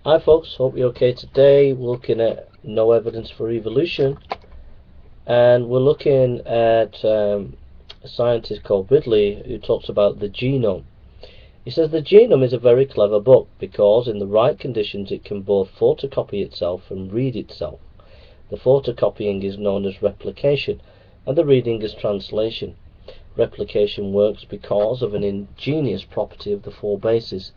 Hi folks, hope you're okay. Today we're looking at no evidence for evolution, and we're looking at a scientist called Ridley who talks about the genome. He says the genome is a very clever book because in the right conditions it can both photocopy itself and read itself. The photocopying is known as replication and the reading is translation. Replication works because of an ingenious property of the four bases.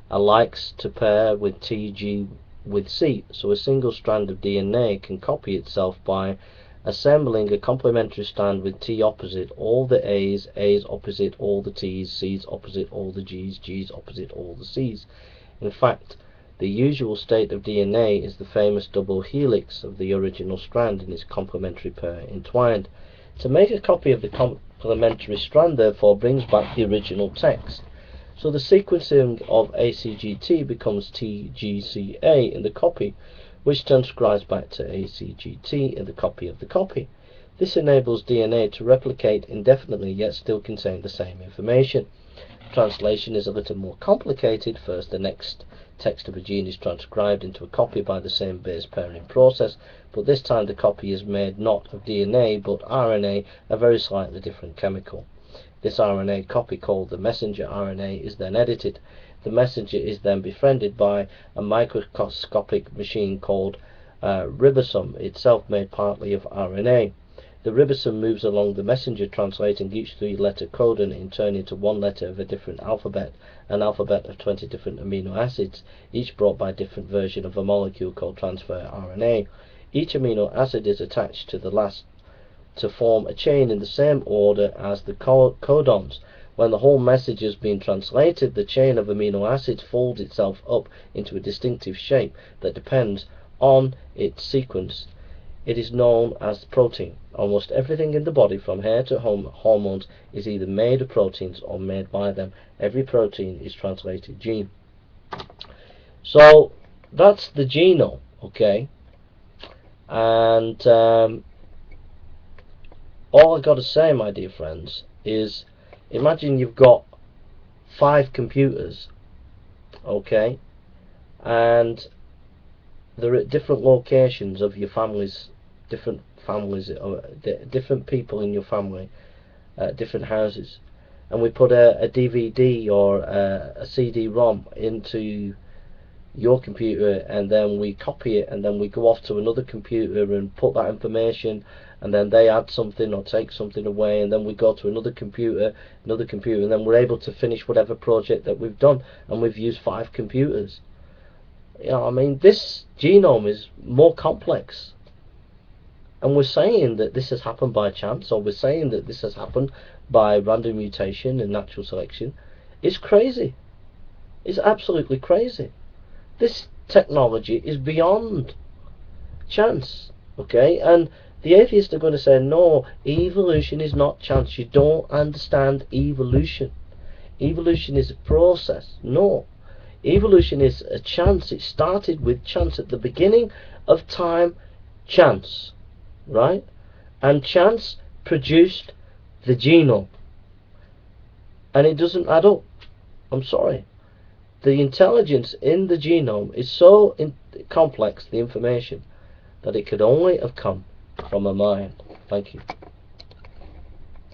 And likes to pair with TG with C, so a single strand of DNA can copy itself by assembling a complementary strand with T opposite all the A's, A's opposite all the T's, C's opposite all the G's, G's opposite all the C's. In fact, the usual state of DNA is the famous double helix of the original strand in its complementary pair entwined. To make a copy of the complementary strand therefore brings back the original text. So the sequencing of ACGT becomes TGCA in the copy, which transcribes back to ACGT in the copy of the copy. This enables DNA to replicate indefinitely yet still contain the same information. Translation is a little more complicated. First, the next text of a gene is transcribed into a copy by the same base pairing process, but this time the copy is made not of DNA but RNA, a very slightly different chemical. This RNA copy, called the messenger RNA, is then edited. The messenger is then befriended by a microscopic machine called ribosome, itself made partly of RNA. The ribosome moves along the messenger, translating each three-letter codon in turn into one letter of a different alphabet, an alphabet of 20 different amino acids, each brought by a different version of a molecule called transfer RNA. Each amino acid is attached to the last to form a chain in the same order as the codons. When the whole message has been translated, the chain of amino acids folds itself up into a distinctive shape that depends on its sequence. It is known as protein. Almost everything in the body, from hair to hormones, is either made of proteins or made by them. Every protein is translated gene. So that's the genome, okay? And all I've got to say, my dear friends, is imagine you've got 5 computers, okay, and they're at different locations of your families, different people in your family, different houses, and we put a DVD or a CD-ROM into your computer, and then we copy it, and then we go off to another computer and put that information, and then they add something or take something away, and then we go to another computer, and then we're able to finish whatever project that we've done, and we've used 5 computers. You know, I mean, this genome is more complex, and we're saying that this has happened by chance, or we're saying that this has happened by random mutation and natural selection. It's crazy. It's absolutely crazy. This technology is beyond chance, okay? And the atheists are going to say, no, evolution is not chance. You don't understand evolution. Evolution is a process. No, evolution is a chance. It started with chance at the beginning of time. Chance, right? And chance produced the genome, and it doesn't add up. I'm sorry. The intelligence in the genome is so complex, the information, that it could only have come from a mind. Thank you.